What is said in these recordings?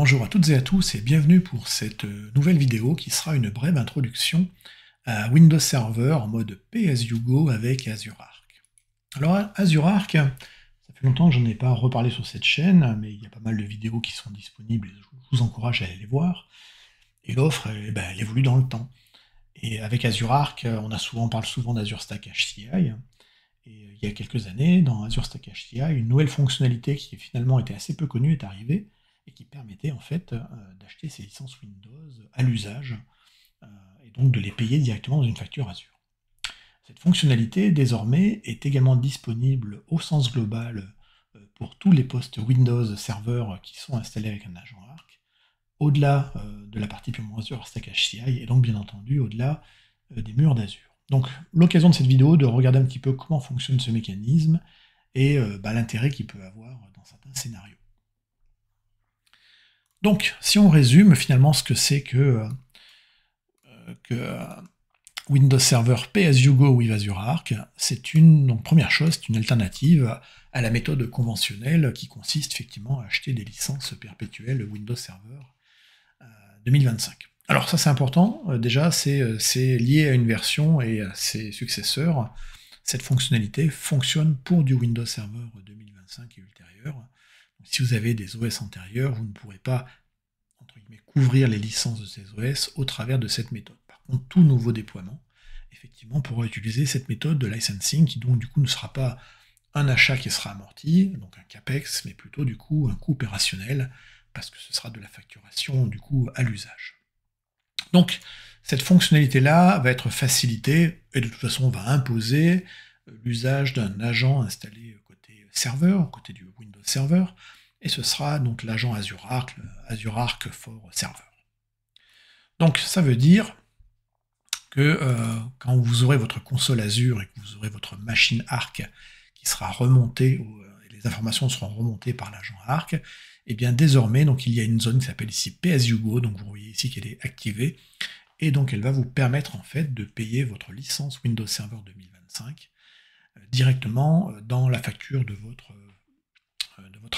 Bonjour à toutes et à tous et bienvenue pour cette nouvelle vidéo qui sera une brève introduction à Windows Server en mode pay-as-you-go avec Azure Arc. Alors Azure Arc, ça fait longtemps que je n'en ai pas reparlé sur cette chaîne, mais il y a pas mal de vidéos qui sont disponibles et je vous encourage à aller les voir. Et l'offre, elle évolue dans le temps. Et avec Azure Arc, on parle souvent d'Azure Stack HCI. Et il y a quelques années, dans Azure Stack HCI, une nouvelle fonctionnalité qui finalement était assez peu connue est arrivée et qui permettait en fait d'acheter ces licences Windows à l'usage et donc de les payer directement dans une facture Azure. Cette fonctionnalité désormais est également disponible au sens global pour tous les postes Windows Server qui sont installés avec un agent Arc, au-delà de la partie purement Azure Stack HCI et donc bien entendu au-delà des murs d'Azure. Donc l'occasion de cette vidéo de regarder un petit peu comment fonctionne ce mécanisme et l'intérêt qu'il peut avoir dans certains scénarios. Donc si on résume finalement ce que c'est que Windows Server Pay-as-you-go with Azure Arc, donc première chose, c'est une alternative à la méthode conventionnelle qui consiste effectivement à acheter des licences perpétuelles Windows Server 2025. Alors ça c'est important, déjà c'est lié à une version et à ses successeurs. Cette fonctionnalité fonctionne pour du Windows Server 2025 et ultérieur. Donc, si vous avez des OS antérieurs, vous ne pourrez pas entre guillemets, couvrir les licences de ces OS au travers de cette méthode. Par contre, tout nouveau déploiement, effectivement, pourra utiliser cette méthode de licensing qui donc du coup ne sera pas un achat qui sera amorti, donc un CAPEX, mais plutôt du coup un coût opérationnel, parce que ce sera de la facturation du coup à l'usage. Donc cette fonctionnalité-là va être facilitée, et de toute façon on va imposer l'usage d'un agent installé côté serveur, côté du Windows Server, et ce sera donc l'agent Azure Arc, Azure Arc for Server. Donc ça veut dire que quand vous aurez votre console Azure et que vous aurez votre machine Arc qui sera remontée, et les informations seront remontées par l'agent Arc, et bien désormais donc il y a une zone qui s'appelle ici Pay-as-you-go, donc vous voyez ici qu'elle est activée, et donc elle va vous permettre en fait de payer votre licence Windows Server 2025 directement dans la facture de votre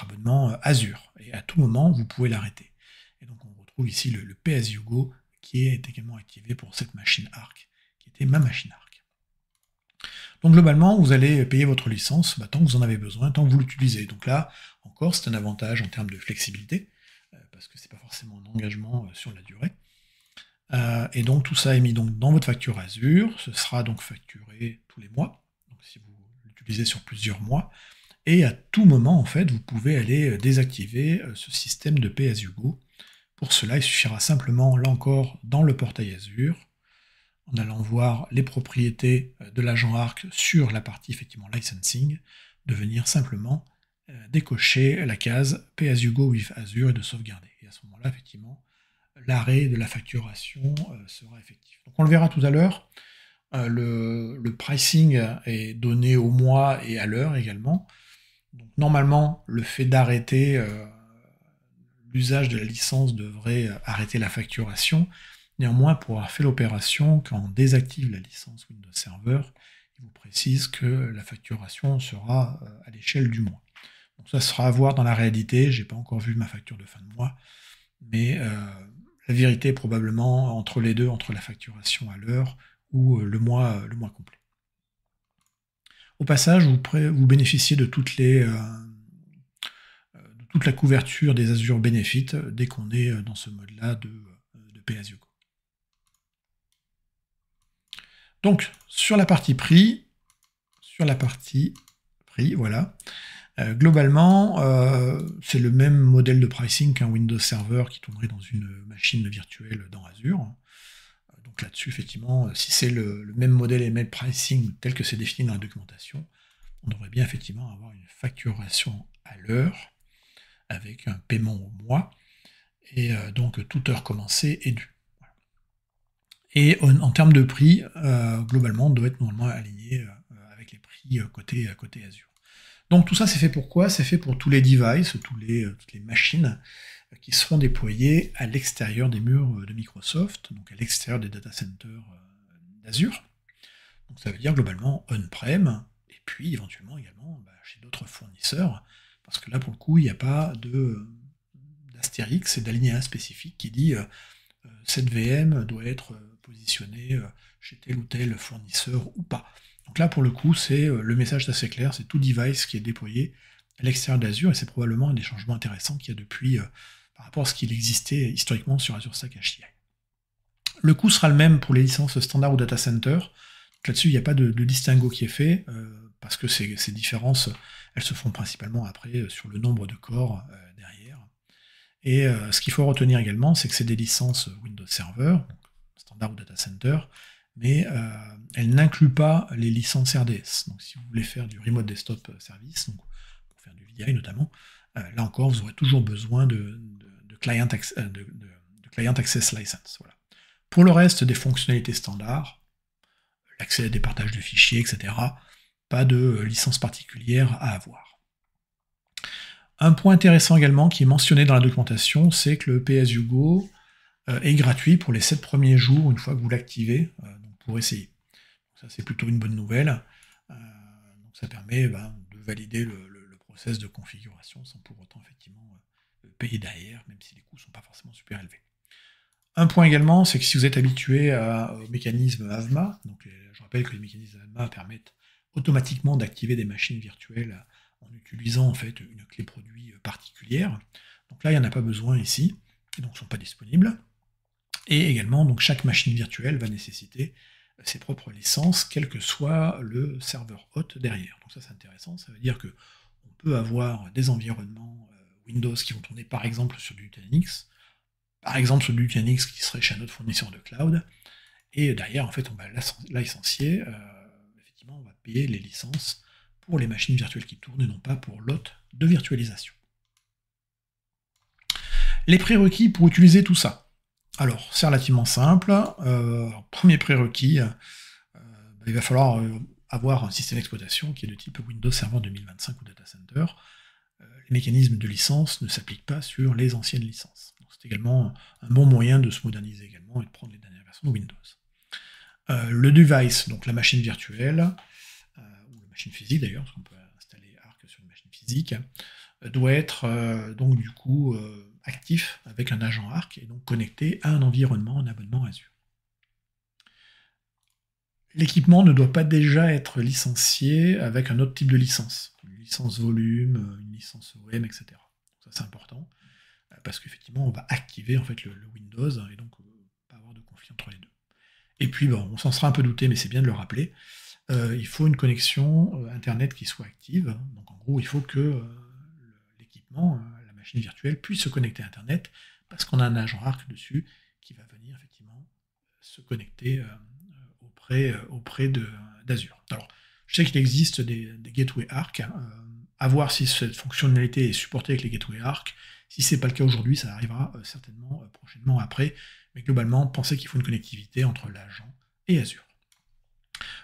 abonnement Azure. Et à tout moment, vous pouvez l'arrêter. Et donc on retrouve ici le pay-as-you-go qui est également activé pour cette machine Arc, qui était ma machine Arc. Donc globalement, vous allez payer votre licence tant que vous en avez besoin, tant que vous l'utilisez. Donc là, encore, c'est un avantage en termes de flexibilité, parce que c'est pas forcément un engagement sur la durée. Et donc tout ça est mis donc dans votre facture Azure, ce sera donc facturé tous les mois, donc si vous l'utilisez sur plusieurs mois, et à tout moment, en fait, vous pouvez aller désactiver ce système de pay-as-you-go. Pour cela, il suffira simplement, là encore, dans le portail Azure, en allant voir les propriétés de l'agent Arc sur la partie, effectivement, licensing, de venir simplement décocher la case pay-as-you-go with Azure et de sauvegarder. Et à ce moment-là, effectivement, l'arrêt de la facturation sera effectif. Donc on le verra tout à l'heure, le pricing est donné au mois et à l'heure également. Donc, normalement, le fait d'arrêter l'usage de la licence devrait arrêter la facturation. Néanmoins, pour avoir fait l'opération, quand on désactive la licence Windows Server, il vous précise que la facturation sera à l'échelle du mois. Donc ça sera à voir dans la réalité, j'ai pas encore vu ma facture de fin de mois, mais la vérité est probablement entre les deux, entre la facturation à l'heure ou le mois complet. Au passage, vous bénéficiez de toute la couverture des Azure Benefits dès qu'on est dans ce mode-là de pay-as-you-go. Donc, sur la partie prix, voilà, globalement, c'est le même modèle de pricing qu'un Windows Server qui tournerait dans une machine virtuelle dans Azure. Donc là-dessus, effectivement, si c'est le même modèle et le même pricing tel que c'est défini dans la documentation, on devrait bien effectivement avoir une facturation à l'heure, avec un paiement au mois, et donc toute heure commencée est due. Voilà. Et en termes de prix, globalement, on doit être normalement aligné avec les prix côté Azure. Donc tout ça, c'est fait pour quoi? C'est fait pour tous les devices, toutes les machines qui seront déployées à l'extérieur des murs de Microsoft, donc à l'extérieur des data centers d'Azure. Donc ça veut dire globalement on-prem, et puis éventuellement également chez d'autres fournisseurs, parce que là pour le coup il n'y a pas d'astérix et d'alinéa spécifique qui dit cette VM doit être positionnée chez tel ou tel fournisseur ou pas. Donc là, pour le coup, c'est le message assez clair, c'est tout device qui est déployé à l'extérieur d'Azure, et c'est probablement un des changements intéressants qu'il y a depuis par rapport à ce qu'il existait historiquement sur Azure Stack HCI. Le coût sera le même pour les licences standard ou data center. Là-dessus, il n'y a pas de distinguo qui est fait, parce que ces différences, elles se font principalement après sur le nombre de corps derrière. Et ce qu'il faut retenir également, c'est que c'est des licences Windows Server, donc standard ou data center, mais elles n'incluent pas les licences RDS. Donc si vous voulez faire du Remote Desktop Service, donc pour faire du VDI notamment, là encore, vous aurez toujours besoin de client Access License. Voilà. Pour le reste des fonctionnalités standards, l'accès à des partages de fichiers, etc., pas de licence particulière à avoir. Un point intéressant également qui est mentionné dans la documentation, c'est que le PSUGO est gratuit pour les 7 premiers jours une fois que vous l'activez pour essayer. Donc ça c'est plutôt une bonne nouvelle. Donc ça permet de valider le process de configuration sans pour autant effectivement payer derrière, même si les coûts ne sont pas forcément super élevés. Un point également, c'est que si vous êtes habitué au mécanisme AVMA, donc je rappelle que les mécanismes AVMA permettent automatiquement d'activer des machines virtuelles en utilisant en fait une clé produit particulière. Donc là, il n'y en a pas besoin ici, et donc ne sont pas disponibles. Et également, donc chaque machine virtuelle va nécessiter ses propres licences, quel que soit le serveur hôte derrière. Donc ça c'est intéressant, ça veut dire que on peut avoir des environnements Windows qui vont tourner par exemple sur du Nutanix, par exemple sur du Nutanix qui serait chez un autre fournisseur de cloud, et derrière en fait on va licencier, effectivement on va payer les licences pour les machines virtuelles qui tournent et non pas pour l'hôte de virtualisation. Les prérequis pour utiliser tout ça. Alors, c'est relativement simple. Premier prérequis, il va falloir avoir un système d'exploitation qui est de type Windows Server 2025 ou Data Center. Les mécanismes de licence ne s'appliquent pas sur les anciennes licences. C'est également un bon moyen de se moderniser également et de prendre les dernières versions de Windows. Le device, donc la machine virtuelle, ou la machine physique d'ailleurs, parce qu'on peut installer Arc sur une machine physique, doit être donc du coup actif avec un agent Arc et donc connecté à un environnement en abonnement Azure. L'équipement ne doit pas déjà être licencié avec un autre type de licence, une licence volume, une licence OEM, etc. Ça c'est important, parce qu'effectivement on va activer en fait le Windows et donc pas avoir de conflit entre les deux. Et puis bon, on s'en sera un peu douté, mais c'est bien de le rappeler, il faut une connexion Internet qui soit active, donc en gros il faut que l'équipement, la machine virtuelle, puisse se connecter à Internet, parce qu'on a un agent Arc dessus qui va venir effectivement se connecter auprès d'Azure. Alors, je sais qu'il existe des gateways Arc, à voir si cette fonctionnalité est supportée avec les gateways Arc. Si c'est pas le cas aujourd'hui, ça arrivera certainement prochainement après, mais globalement, pensez qu'il faut une connectivité entre l'agent et Azure.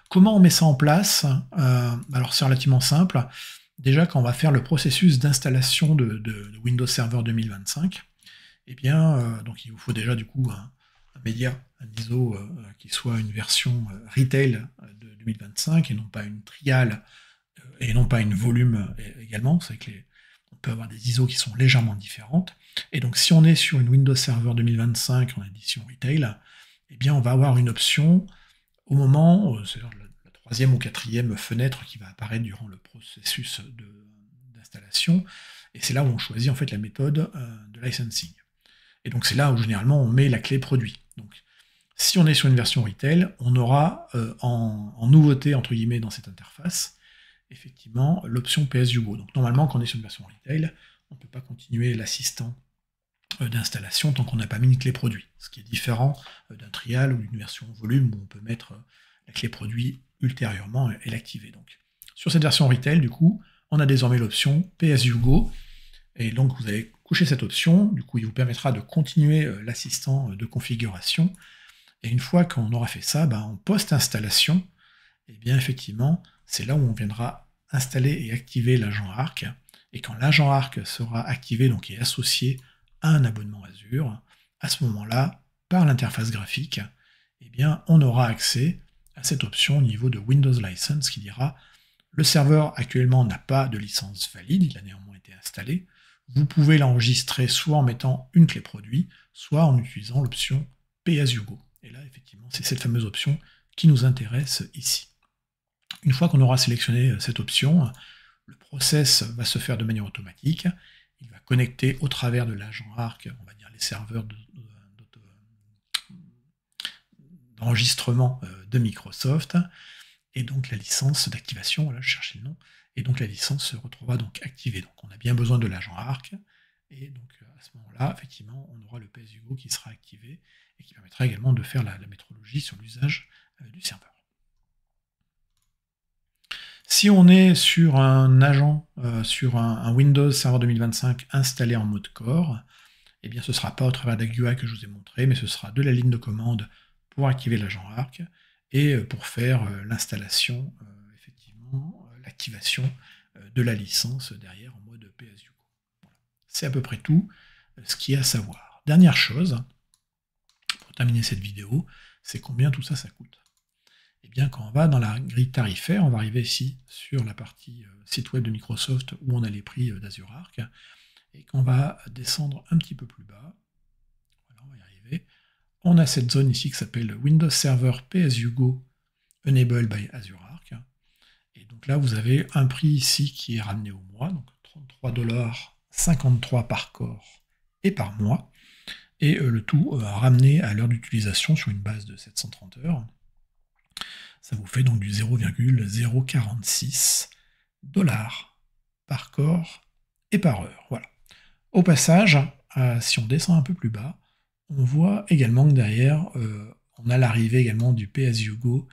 Comment on met ça en place? Alors c'est relativement simple. Déjà, quand on va faire le processus d'installation de Windows Server 2025, eh bien, donc il vous faut déjà du coup un média, un ISO qui soit une version retail de 2025 et non pas une trial et non pas une volume également. C'est que on peut avoir des ISO qui sont légèrement différentes. Et donc si on est sur une Windows Server 2025 en édition retail, eh bien on va avoir une option au moment, c'est-à-dire la troisième ou quatrième fenêtre qui va apparaître durant le processus d'installation, et c'est là où on choisit en fait la méthode de licensing. Et donc c'est là où généralement on met la clé produit. Donc si on est sur une version retail, on aura en nouveauté entre guillemets dans cette interface, effectivement l'option PSUGO. Donc normalement quand on est sur une version retail, on ne peut pas continuer l'assistant d'installation tant qu'on n'a pas mis une clé produit, ce qui est différent d'un trial ou d'une version volume où on peut mettre la clé produit ultérieurement et l'activer. Donc sur cette version retail, du coup, on a désormais l'option PSUGO, et donc vous allez coucher cette option, du coup il vous permettra de continuer l'assistant de configuration, et une fois qu'on aura fait ça, en post-installation, et bien effectivement, c'est là où on viendra installer et activer l'agent Arc, et quand l'agent Arc sera activé, donc et associé à un abonnement Azure, à ce moment-là, par l'interface graphique, eh bien, on aura accès à cette option au niveau de Windows License qui dira le serveur actuellement n'a pas de licence valide, il a néanmoins été installé, Vous pouvez l'enregistrer soit en mettant une clé produit, soit en utilisant l'option Pay as you go. Et là, effectivement, c'est cette fameuse option qui nous intéresse ici. Une fois qu'on aura sélectionné cette option, le process va se faire de manière automatique. Il va connecter au travers de l'agent ARC, on va dire les serveurs d'enregistrement de Microsoft, et donc la licence d'activation, voilà, je cherchais le nom, et donc la licence se retrouvera donc activée. Donc on a bien besoin de l'agent ARC, et donc à ce moment-là, effectivement, on aura le pay-as-you-go qui sera activé, et qui permettra également de faire la métrologie sur l'usage du serveur. Si on est sur un agent, sur un Windows Server 2025 installé en mode core, eh bien ce ne sera pas au travers de la GUI que je vous ai montré, mais ce sera de la ligne de commande pour activer l'agent ARC et pour faire l'installation, effectivement, l'activation de la licence derrière en mode pay-as-you-go. Voilà. C'est à peu près tout ce qu'il y a à savoir. Dernière chose, pour terminer cette vidéo, c'est combien tout ça, ça coûte. Eh bien, quand on va dans la grille tarifaire, on va arriver ici sur la partie site web de Microsoft où on a les prix d'Azure Arc, et qu'on va descendre un petit peu plus bas, voilà, on va y arriver, on a cette zone ici qui s'appelle Windows Server Pay-as-you-go Enabled by Azure Arc, et donc là vous avez un prix ici qui est ramené au mois, donc 33,53 $ par corps et par mois, et le tout ramené à l'heure d'utilisation sur une base de 730 heures. Ça vous fait donc du 0,046 $ par corps et par heure. Voilà. Au passage, si on descend un peu plus bas, on voit également que derrière, on a l'arrivée également du pay-as-you-go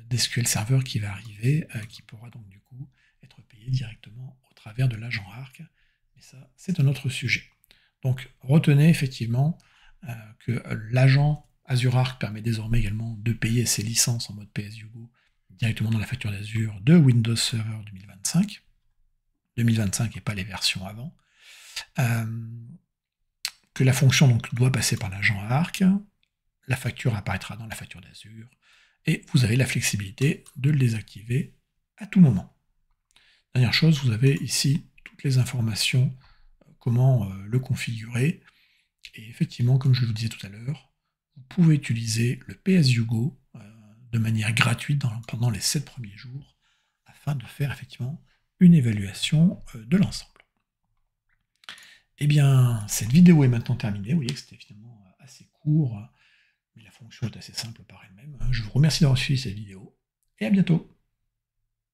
d'SQL Server qui va arriver, qui pourra donc du coup être payé directement au travers de l'agent ARC. Mais ça, c'est un autre sujet. Donc retenez effectivement que l'agent Azure Arc permet désormais également de payer ses licences en mode pay-as-you-go directement dans la facture d'Azure de Windows Server 2025. 2025 et pas les versions avant. Que la fonction donc, doit passer par l'agent ARC, la facture apparaîtra dans la facture d'Azure, et vous avez la flexibilité de le désactiver à tout moment. Dernière chose, vous avez ici toutes les informations, comment le configurer, et effectivement, comme je vous disais tout à l'heure, vous pouvez utiliser le pay-as-you-go de manière gratuite pendant les 7 premiers jours, afin de faire effectivement une évaluation de l'ensemble. Eh bien, cette vidéo est maintenant terminée. Vous voyez que c'était finalement assez court, mais la fonction est assez simple par elle-même. Je vous remercie d'avoir suivi cette vidéo, et à bientôt.